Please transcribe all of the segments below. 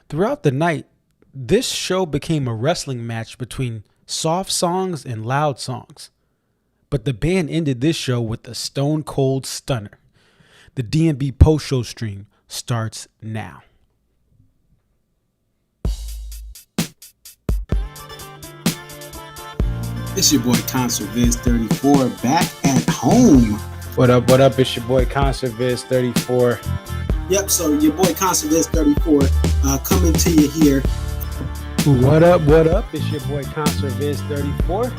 Throughout the night, this show became a wrestling match between soft songs and loud songs. But the band ended this show with a stone cold stunner. The D&B post-show stream starts now. It's your boy Concert Viz 34 back at home. What up, what up? It's your boy Concert Viz 34. Yep, so your boy Concert Viz 34 coming to you here. What up, what up? It's your boy Concert Viz 34.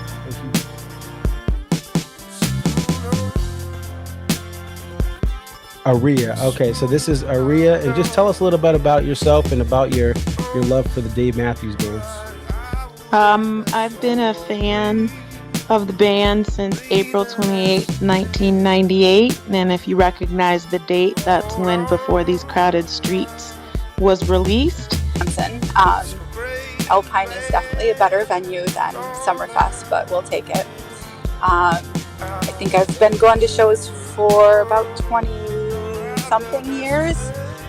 Aria. Okay, so this is Aria. And just tell us a little bit about yourself and about your love for the Dave Matthews Band. I've been a fan of the band since April 28, 1998. And if you recognize the date, that's when Before These Crowded Streets was released. Alpine is definitely a better venue than Summerfest, but we'll take it. I think I've been going to shows for about 20-something years.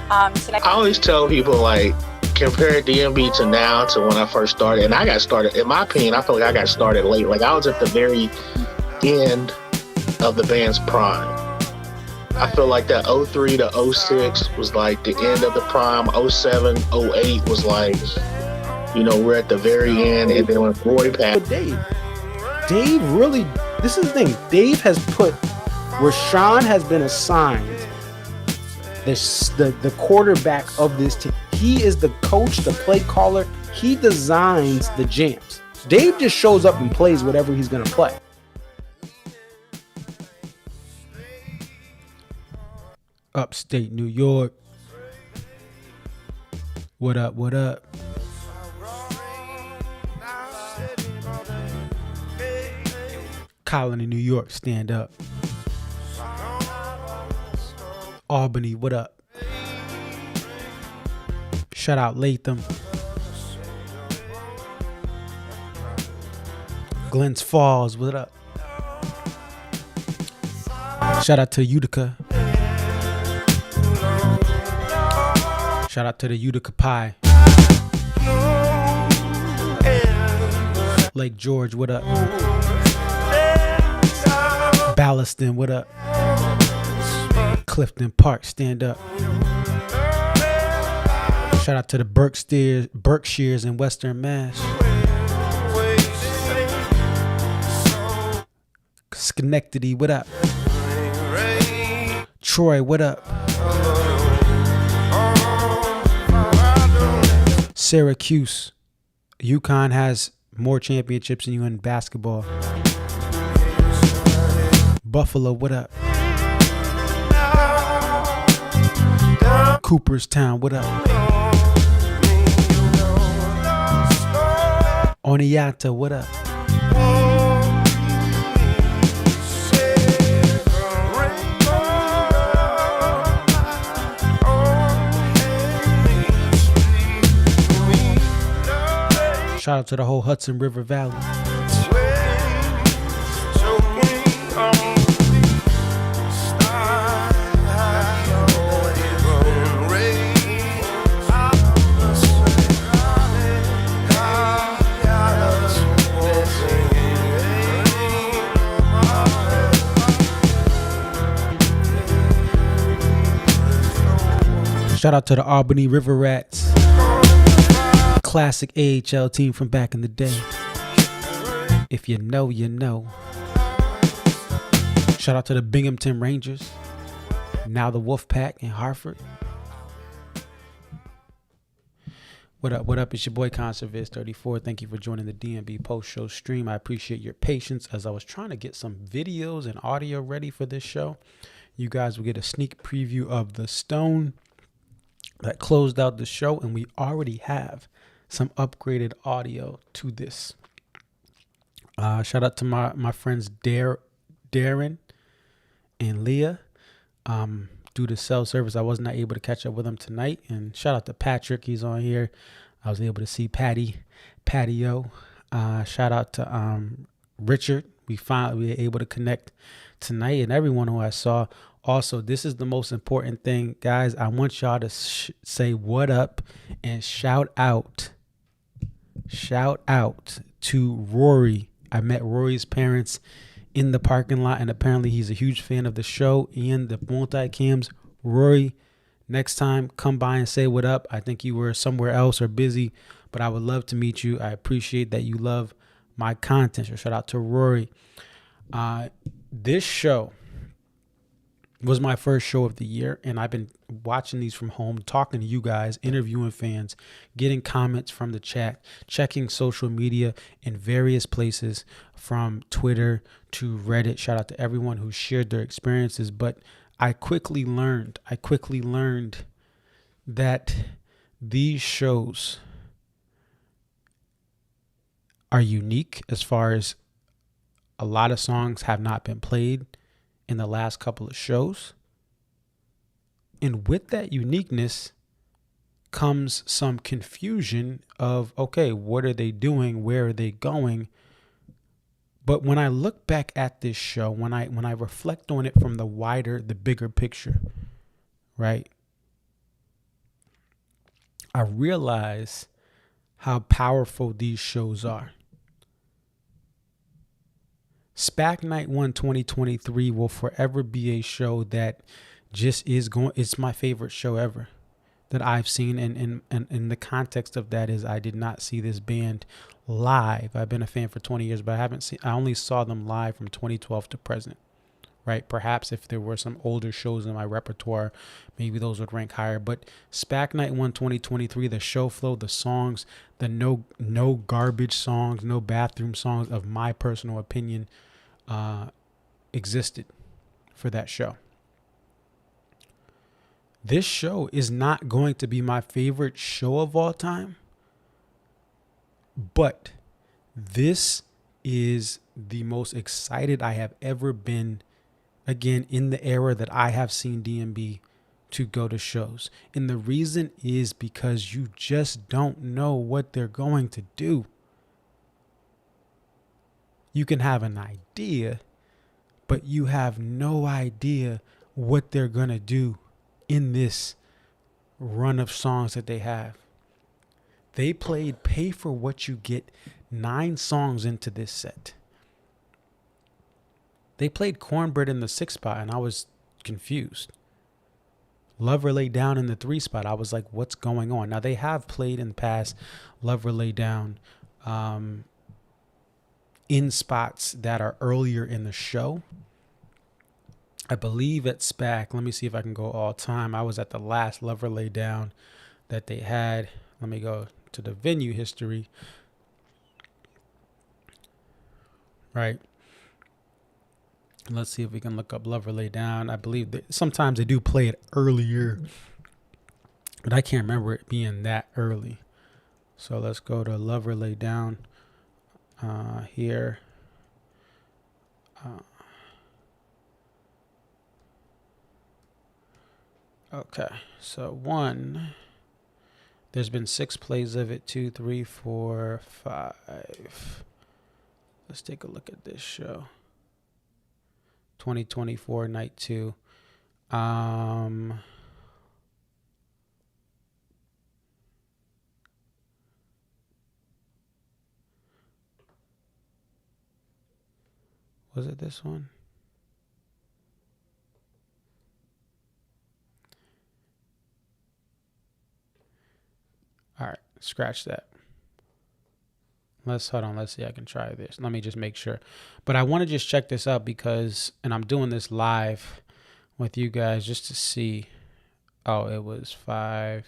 I always tell people, like, compare DMB to now to when I first started. And I got started, in my opinion, I feel like I got started late. Like, I was at the very end of the band's prime. I feel like that 03 to 06 was like the end of the prime. 07, 08 was like, you know, we're at the very end. And then when Roy passed. But Dave really, this is the thing. Dave has put, where Sean has been assigned the quarterback of this team. He is the coach, the play caller. He designs the jams. Dave just shows up and plays whatever he's going to play. Upstate New York. What up, what up? Colony, New York, stand up. Albany, what up? Shout out Latham. Glens Falls, what up? Shout out to Utica. Shout out to the Utica Pie. Lake George, what up? Ballaston, what up? Clifton Park, stand up. Shout out to the Berkshires in Western Mass. Schenectady, what up? Troy, what up? Syracuse. UConn has more championships than you in basketball. Buffalo, what up? Cooperstown, what up? Oneonta, what up? Shout out to the whole Hudson River Valley. Shout out to the Albany River Rats. Classic AHL team from back in the day. If you know, you know. Shout out to the Binghamton Rangers. Now the Wolfpack in Hartford. What up, what up? It's your boy Conserviz 34. Thank you for joining the DMB post-show stream. I appreciate your patience as I was trying to get some videos and audio ready for this show. You guys will get a sneak preview of the Stone that closed out the show, and we already have some upgraded audio to this. Shout out to my friends Darren and Leah. Due to cell service, I was not able to catch up with them tonight. And shout out to Patrick, he's on here. I was able to see Patio. Shout out to Richard. We were able to connect tonight, and everyone who I saw Also, this is the most important thing, guys. I want y'all to say what up and shout out to Rory. I met Rory's parents in the parking lot, and apparently he's a huge fan of the show and the multi-cams. Rory, next time, come by and say what up. I think you were somewhere else or busy, but I would love to meet you. I appreciate that you love my content. So shout out to Rory. This show was my first show of the year, and I've been watching these from home, talking to you guys, interviewing fans, getting comments from the chat, checking social media in various places from Twitter to Reddit. Shout out to everyone who shared their experiences. But I quickly learned that these shows are unique as far as a lot of songs have not been played in the last couple of shows. And with that uniqueness comes some confusion of, okay, what are they doing? Where are they going? But when I look back at this show, when I reflect on it from the bigger picture, right? I realize how powerful these shows are. SPAC Night 1 2023 will forever be a show that just is going. It's my favorite show ever that I've seen. And in the context of that is I did not see this band live. I've been a fan for 20 years, but I only saw them live from 2012 to present, right? Perhaps if there were some older shows in my repertoire, maybe those would rank higher. But SPAC Night 1 2023, the show flow, the songs, the no garbage songs, no bathroom songs, of my personal opinion, existed for that show. This show is not going to be my favorite show of all time, but this is the most excited I have ever been, again, in the era that I have seen DMB, to go to shows. And the reason is because you just don't know what they're going to do. You can have an idea, but you have no idea what they're going to do in this run of songs that they have. They played Pay for What You Get 9 songs into this set. They played Cornbread in the 6th spot, and I was confused. Lover Lay Down in the 3 spot. I was like, what's going on? Now, they have played in the past Lover Lay Down in spots that are earlier in the show. I believe at SPAC, let me see if I can go all time. I was at the last Lover Lay Down that they had. Let me go to the venue history. Right. Let's see if we can look up Lover Lay Down. I believe that sometimes they do play it earlier, but I can't remember it being that early. So let's go to Lover Lay Down here. Okay, so 1, there's been 6 plays of it. 2, 3, 4, 5. Let's take a look at this show. 2024 night 2. Was it this one? All right, scratch that. Hold on. Let's see. I can try this. Let me just make sure. But I want to just check this out because, and I'm doing this live with you guys just to see. Oh, it was 5.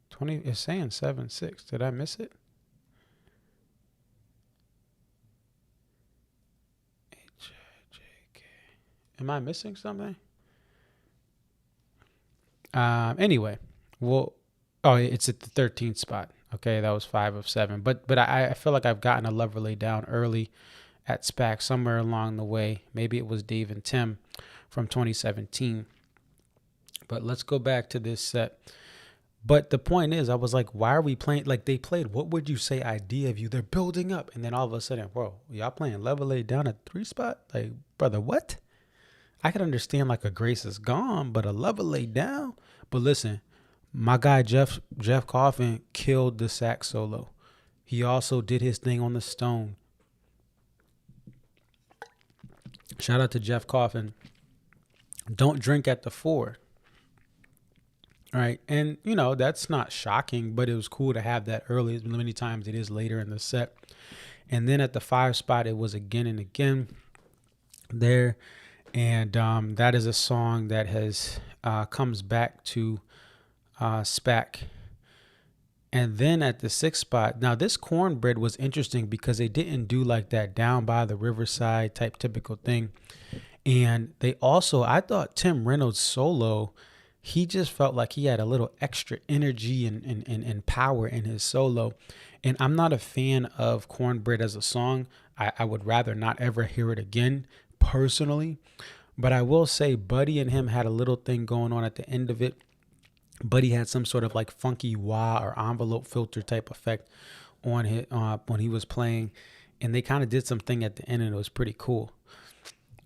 20. It's saying 7/6. Did I miss it? H-I-J-K. Am I missing something? Anyway, well, oh, it's at the 13th spot. Okay, that was 5 of 7. But I feel like I've gotten a Lover Lay Down early at SPAC somewhere along the way. Maybe it was Dave and Tim from 2017. But let's go back to this set. But the point is, I was like, why are we playing? Like, they played What Would You Say Idea of You. They're building up. And then all of a sudden, bro, y'all playing Level Laid Down at 3 spot? Like, brother, what? I could understand like a Grace Is Gone, but a Level Laid Down? But listen, my guy Jeff Coffin killed the sax solo. He also did his thing on the stone. Shout out to Jeff Coffin. Don't drink at the 4. Right. And, you know, that's not shocking, but it was cool to have that early. Many times it is later in the set. And then at the 5 spot, it was Again and Again there. And that is a song that has comes back to SPAC. And then at the 6th spot, now this Cornbread was interesting because they didn't do like that Down by the Riverside type typical thing. And they also, I thought Tim Reynolds' solo, he just felt like he had a little extra energy and power in his solo. And I'm not a fan of Cornbread as a song. I would rather not ever hear it again, personally. But I will say Buddy and him had a little thing going on at the end of it. Buddy had some sort of like funky wah or envelope filter type effect on it when he was playing. And they kind of did something at the end, and it was pretty cool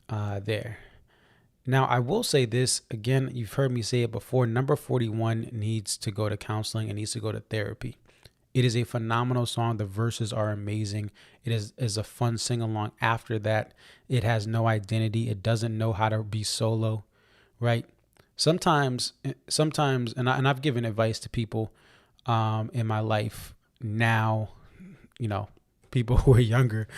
there. Now, I will say this, again, you've heard me say it before, number 41 needs to go to counseling and needs to go to therapy. It is a phenomenal song. The verses are amazing. It is a fun sing-along after that. It has no identity. It doesn't know how to be solo, right? Sometimes, and I've given advice to people in my life now, you know, people who are younger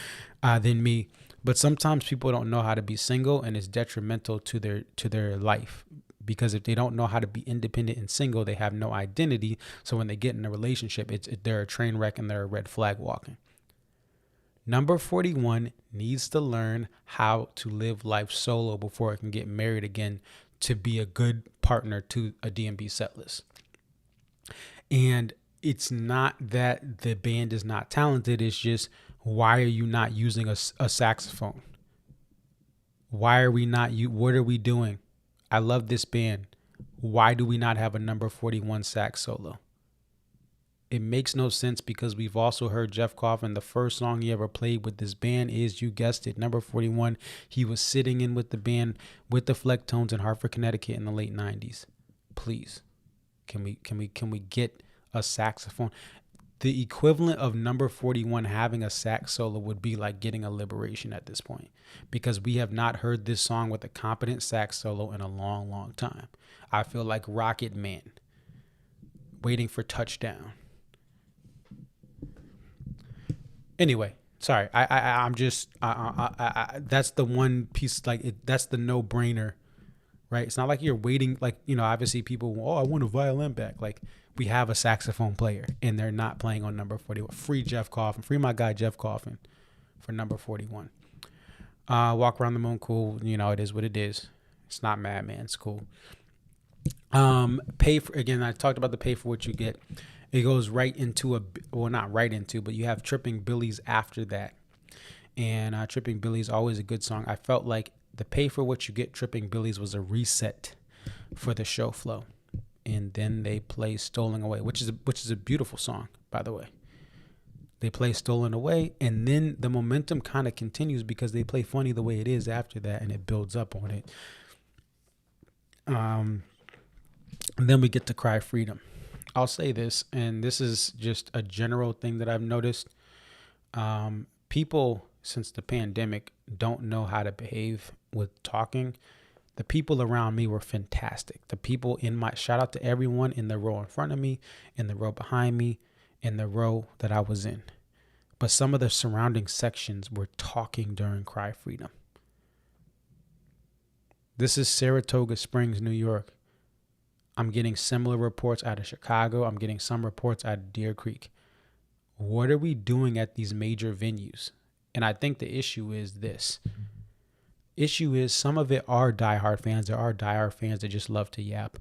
than me. But sometimes people don't know how to be single, and it's detrimental to their life, because if they don't know how to be independent and single, they have no identity. So when they get in a relationship, they're a train wreck and they're a red flag walking. Number 41 needs to learn how to live life solo before it can get married again to be a good partner to a DMB set list. And it's not that the band is not talented. It's just, why are you not using a saxophone? Why are we not? What are we doing? I love this band. Why do we not have a number 41 sax solo? It makes no sense, because we've also heard Jeff Coffin, the first song he ever played with this band is, you guessed it, number 41. He was sitting in with the band with the Flecktones in Hartford, Connecticut in the late 90s. Please, can we get a saxophone? The equivalent of number 41 having a sax solo would be like getting a Liberation at this point, because we have not heard this song with a competent sax solo in a long, long time. I feel like Rocket Man, Waiting for Touchdown. Anyway, sorry. I'm just, that's the one piece, like, that's the no-brainer, right? It's not like you're waiting, like, you know, obviously people, I want a violin back. Like, we have a saxophone player, and they're not playing on number 41. Free Jeff Coffin. Free my guy Jeff Coffin for number 41. Walk Around the Moon, cool. You know, it is what it is. It's not Madman. It's cool. Pay for, again, I talked about the Pay for What You Get. It goes right into not right into, but you have Tripping Billies after that. And Tripping Billies, always a good song. I felt like the Pay for What You Get Tripping Billies was a reset for the show flow. And then they play Stolen Away, which is a beautiful song, by the way. They play Stolen Away, and then the momentum kind of continues because they play Funny the Way It Is after that, and it builds up on it. And then we get to Cry Freedom. I'll say this, and this is just a general thing that I've noticed. People, since the pandemic, don't know how to behave with talking. The people around me were fantastic. The people shout out to everyone in the row in front of me, in the row behind me, in the row that I was in. But some of the surrounding sections were talking during Cry Freedom. This is Saratoga Springs, New York. I'm getting similar reports out of Chicago. I'm getting some reports out of Deer Creek. What are we doing at these major venues? And I think the issue is this. Issue is some of it are diehard fans. There are diehard fans that just love to yap.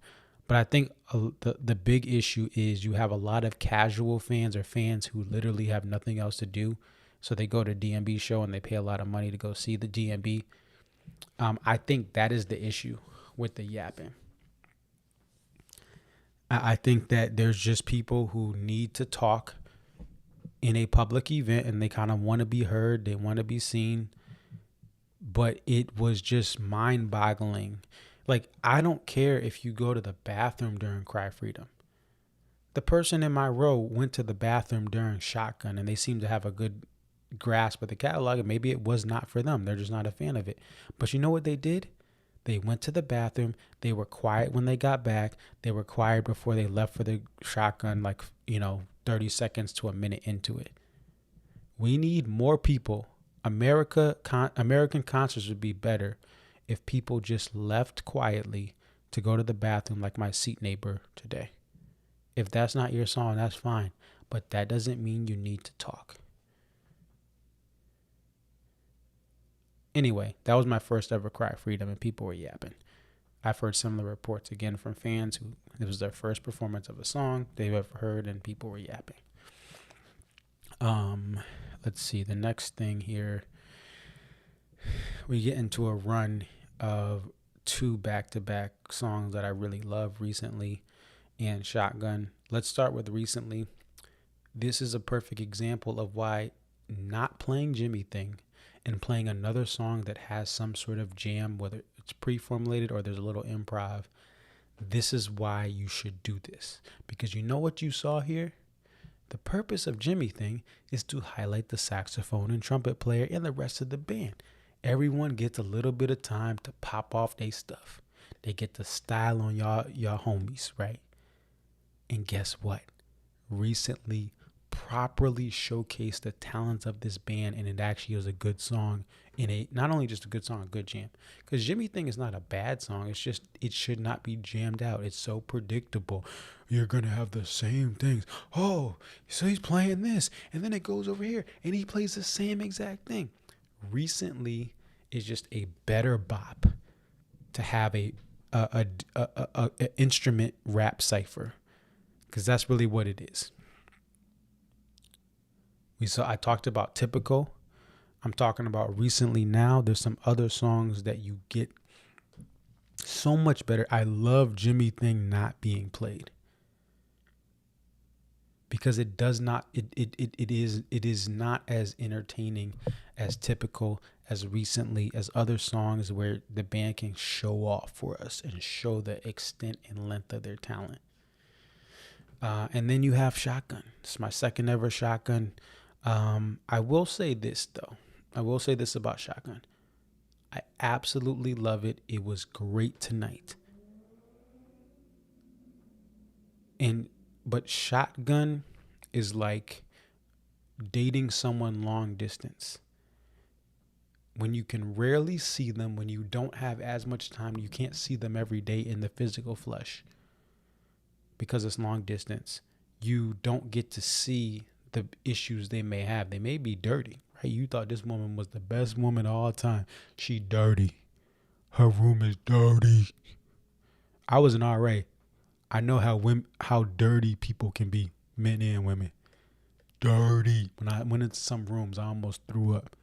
But I think the big issue is you have a lot of casual fans or fans who literally have nothing else to do. So they go to a DMB show and they pay a lot of money to go see the DMB. I think that is the issue with the yapping. I think that there's just people who need to talk in a public event and they kind of want to be heard, they want to be seen. But it was just mind boggling. Like, I don't care if you go to the bathroom during Cry Freedom. The person in my row went to the bathroom during Shotgun and they seemed to have a good grasp of the catalog, and maybe it was not for them. They're just not a fan of it. But you know what they did? They went to the bathroom. They were quiet when they got back. They were quiet before they left for the Shotgun, like, 30 seconds to a minute into it. We need more people. American concerts would be better if people just left quietly to go to the bathroom, like my seat neighbor today. If that's not your song, that's fine. But that doesn't mean you need to talk. Anyway, that was my first ever Cry Freedom, and people were yapping. I've heard similar reports again from fans who it was their first performance of a song they've ever heard, and people were yapping. Let's see, the next thing here, we get into a run of 2 back-to-back songs that I really love, Recently and Shotgun. Let's start with Recently. This is a perfect example of why not playing Jimmy Thing and playing another song that has some sort of jam, whether it's pre-formulated or there's a little improv, this is why you should do this. Because you know what you saw here? The purpose of Jimmy Thing is to highlight the saxophone and trumpet player and the rest of the band. Everyone gets a little bit of time to pop off their stuff. They get to style on y'all homies, right? And guess what? Recently properly showcased the talents of this band, and it actually was a good song not only just a good song, a good jam. Because Jimmy Thing is not a bad song. It's just, it should not be jammed out. It's so predictable. You're going to have the same things. Oh, so he's playing this, and then it goes over here, and he plays the same exact thing. Recently is just a better bop to have a instrument rap cipher, because that's really what it is. I talked about Typical. I'm talking about Recently now. There's some other songs that you get so much better. I love Jimmy Thing not being played, because it does not, it is not as entertaining as Typical, as Recently, as other songs where the band can show off for us and show the extent and length of their talent. And then you have Shotgun. It's my second ever Shotgun. I will say this though. I will say this about Shotgun. I absolutely love it. It was great tonight. But Shotgun is like dating someone long distance. When you can rarely see them, when you don't have as much time, you can't see them every day in the physical flesh because it's long distance. You don't get to see the issues they may have. They may be dirty, right? You thought this woman was the best woman of all time. She dirty. Her room is dirty. I was an RA. I know how dirty people can be, men and women. Dirty. When I went into some rooms, I almost threw up.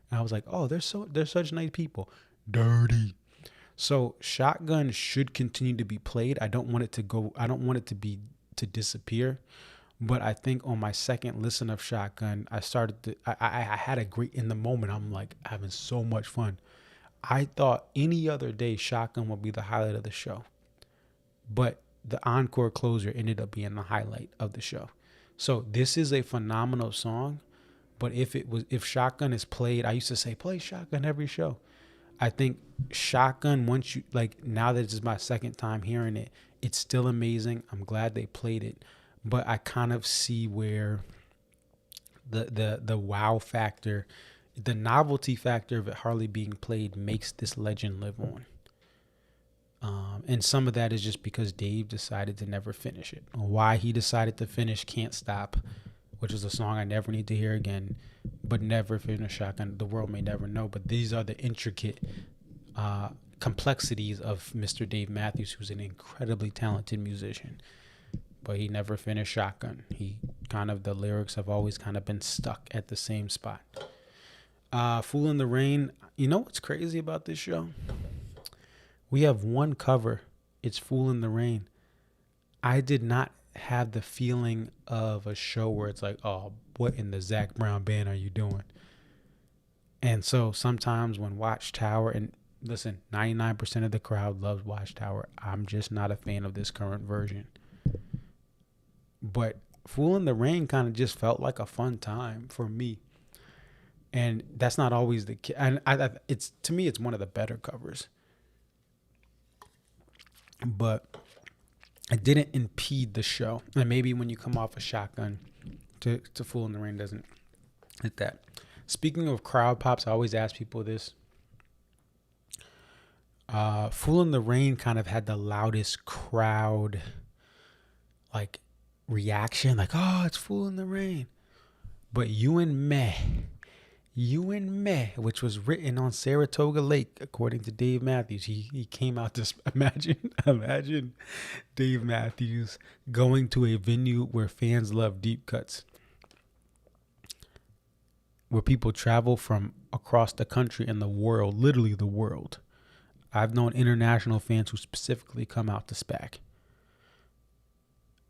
And I was like, oh, they're such nice people. Dirty. So Shotgun should continue to be played. I don't want it to disappear. But I think on my second listen of Shotgun, I had a great, in the moment, I'm like having so much fun. I thought any other day Shotgun would be the highlight of the show. But the encore closer ended up being the highlight of the show. So this is a phenomenal song. But if Shotgun is played, I used to say, play Shotgun every show. I think Shotgun, now that it's my second time hearing it, it's still amazing. I'm glad they played it. But I kind of see where the wow factor, the novelty factor of it hardly being played makes this legend live on. And some of that is just because Dave decided to never finish it. Why he decided to finish Can't Stop, which is a song I never need to hear again, but never finish Shotgun, the world may never know. But these are the intricate complexities of Mr. Dave Matthews, who's an incredibly talented musician. But he never finished Shotgun. The lyrics have always kind of been stuck at the same spot. Fool in the Rain. You know what's crazy about this show? We have one cover. It's Fool in the Rain. I did not have the feeling of a show where it's like, oh, what in the Zac Brown band are you doing? And so sometimes when Watchtower, and listen, 99% of the crowd loves Watchtower. I'm just not a fan of this current version. But Fool in the Rain kind of just felt like a fun time for me. And that's not always the case. And it's, to me, it's one of the better covers. But it didn't impede the show. And maybe when you come off a Shotgun to Fool in the Rain doesn't hit that. Speaking of crowd pops, I always ask people this. Fool in the Rain kind of had the loudest crowd like reaction, like, oh, it's Fool in the Rain. But You and Me, which was written on Saratoga Lake, according to Dave Matthews. He came out to imagine Dave Matthews going to a venue where fans love deep cuts, where people travel from across the country and the world, literally the world. I've known international fans who specifically come out to SPAC.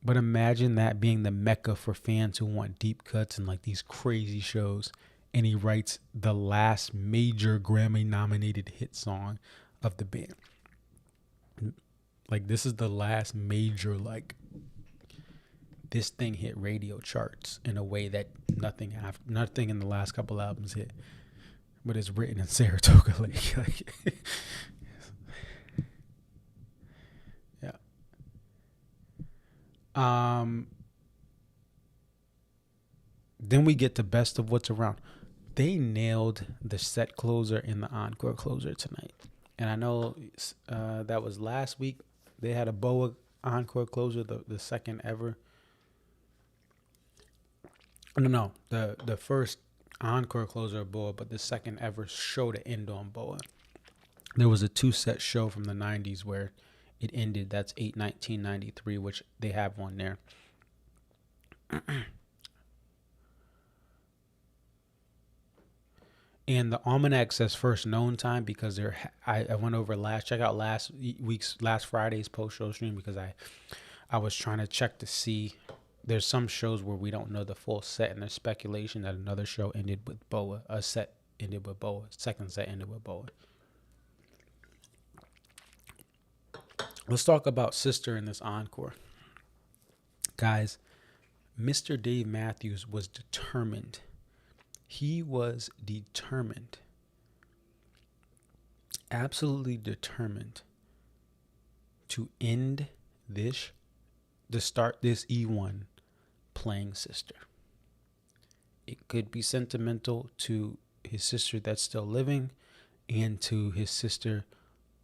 But imagine that being the mecca for fans who want deep cuts and like these crazy shows. And he writes the last major Grammy-nominated hit song of the band. Like, this is the last major, like, this thing hit radio charts in a way that nothing in the last couple albums hit. But it's written in Saratoga Lake. Like, yeah. Then we get to Best of What's Around. They nailed the set closer and the encore closer tonight. And I know that was last week. They had a Boa encore closer, the second ever. No, the first encore closer of Boa, but the second ever show to end on Boa. There was a 2-set show from the 90s where it ended. That's 8/19/93, which they have one there. And the almanac says first known time because I went over check out last Friday's post show stream, because I was trying to check to see. There's some shows where we don't know the full set, and there's speculation that another show ended with Boa. A set ended with Boa. Second set ended with Boa. Let's talk about Sister in this encore. Guys, Mr. Dave Matthews was determined. He was determined. Absolutely determined to end this, to start this E1 playing Sister. It could be sentimental to his sister that's still living and to his sister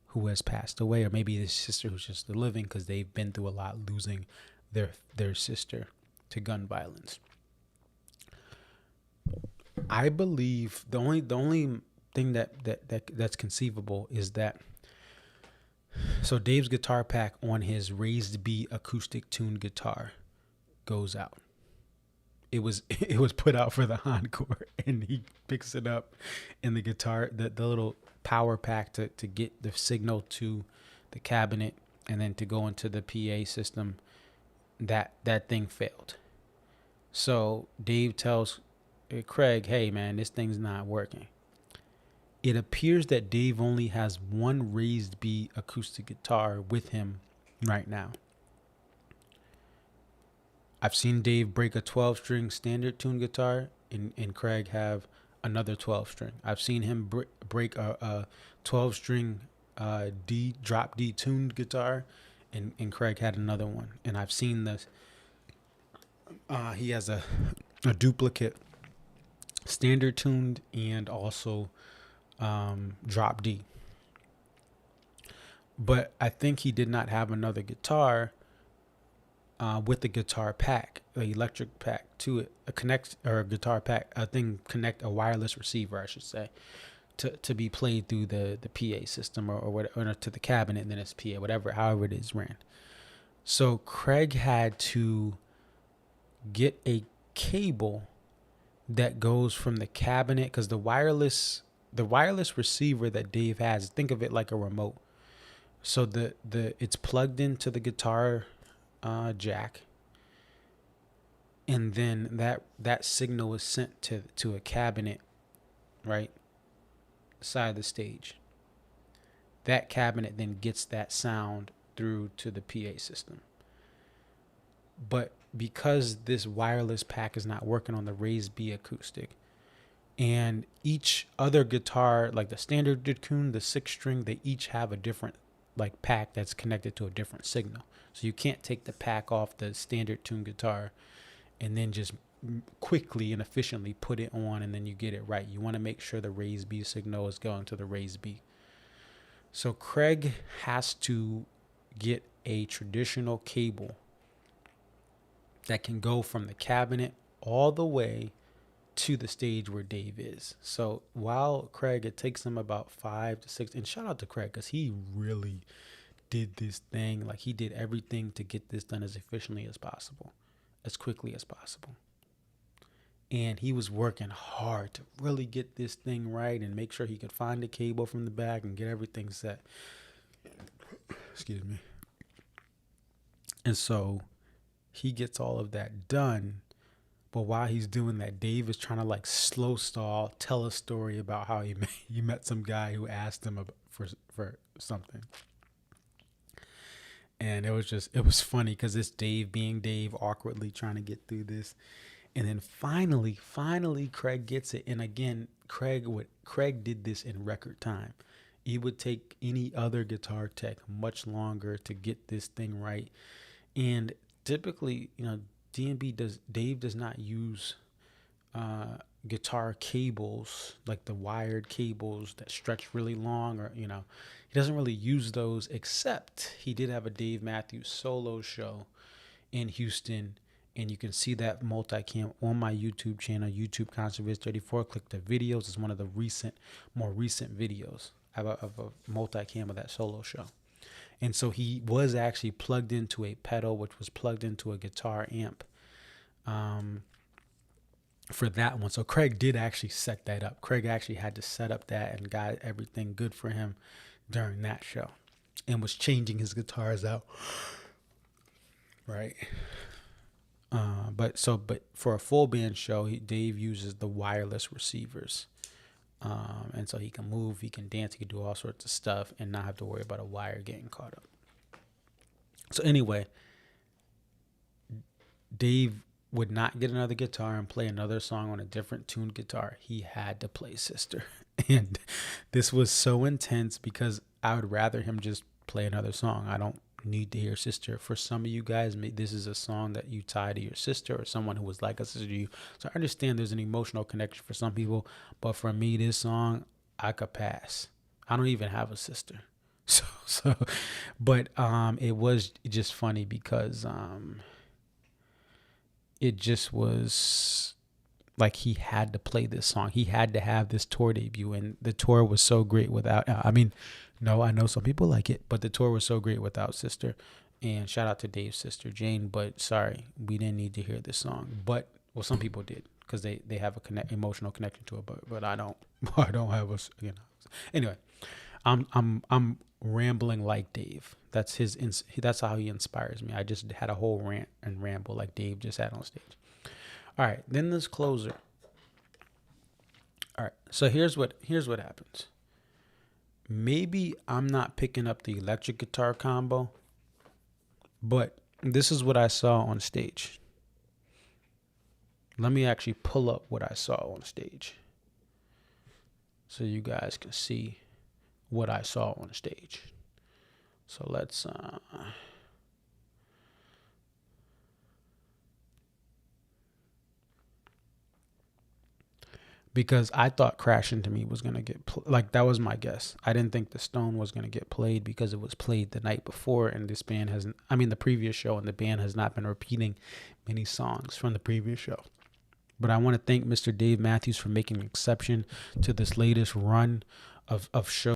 who has passed away, or maybe his sister who's just living because they've been through a lot losing their sister to gun violence. I believe the only thing that's conceivable is that, so Dave's guitar pack on his raised B acoustic tuned guitar goes out. It was put out for the encore, and he picks it up in the guitar, the little power pack to get the signal to the cabinet and then to go into the PA system. That thing failed. So Dave tells Craig, hey man, this thing's not working. It appears that Dave only has one raised B acoustic guitar with him right now. I've seen Dave break a 12-string standard tuned guitar and Craig have another 12-string. I've seen him break a 12-string drop D tuned guitar and Craig had another one. And I've seen this. He has a duplicate standard tuned and also drop D. But I think he did not have another guitar with the guitar pack, the electric pack to it, a guitar pack, a wireless receiver, I should say, to be played through the PA system or to the cabinet, and then it's PA, however it is ran. So Craig had to get a cable that goes from the cabinet, because the wireless receiver that Dave has, think of it like a remote. So it's plugged into the guitar jack, and then that signal is sent to a cabinet, right, side of the stage. That cabinet then gets that sound through to the PA system. But because this wireless pack is not working on the raised B acoustic, and each other guitar, like the standard Dudkoon, the 6-string, they each have a different like pack that's connected to a different signal. So you can't take the pack off the standard tune guitar and then just quickly and efficiently put it on and then you get it right. You want to make sure the raised B signal is going to the raised B. So Craig has to get a traditional cable that can go from the cabinet all the way to the stage where Dave is. So while Craig, it takes him about 5 to 6, and shout out to Craig because he really did this thing. Like he did everything to get this done as efficiently as possible, as quickly as possible. And he was working hard to really get this thing right and make sure he could find the cable from the back and get everything set. Excuse me. And so he gets all of that done. But while he's doing that, Dave is trying to like slow stall, tell a story about how he met some guy who asked him for something. And it was funny because it's Dave being Dave, awkwardly trying to get through this. And then finally, Craig gets it. And again, Craig did this in record time. He would take any other guitar tech much longer to get this thing right. And typically, Dave does not use guitar cables, like the wired cables that stretch really long, or he doesn't really use those, except he did have a Dave Matthews solo show in Houston, and you can see that multicam on my YouTube channel, YouTube Concertviz 34. Click the videos. It's one of the more recent videos of a multicam of that solo show. And so he was actually plugged into a pedal, which was plugged into a guitar amp for that one. So Craig did actually set that up. Craig actually had to set up that and got everything good for him during that show and was changing his guitars out. Right. But for a full band show, Dave uses the wireless receivers. And so he can move, he can dance, he can do all sorts of stuff and not have to worry about a wire getting caught up. So anyway, Dave would not get another guitar and play another song on a different tuned guitar. He had to play Sister. And this was so intense because I would rather him just play another song. I don't need to hear Sister. For some of you guys, this is a song that you tie to your sister or someone who was like a sister to you. So I understand there's an emotional connection for some people, but for me, this song, I could pass. I don't even have a sister. But it was just funny because it just was like he had to play this song. He had to have this tour debut, and the tour was so great without, no, I know some people like it, but the tour was so great without Sister. And shout out to Dave's sister, Jane, but sorry, we didn't need to hear this song. But, well, some people did because they have a emotional connection to it, but I don't have a, Anyway, I'm rambling like Dave. That's how he inspires me. I just had a whole rant and ramble like Dave just had on stage. All right, then this closer. All right, so here's what happens. Maybe I'm not picking up the electric guitar combo, but this is what I saw on stage. Let me actually pull up what I saw on stage so you guys can see what I saw on stage. So let's because I thought Crash Into Me was going to get that was my guess. I didn't think The Stone was going to get played because it was played the night before, and this band the previous show, and the band has not been repeating many songs from the previous show. But I want to thank Mr. Dave Matthews for making an exception to this latest run of shows.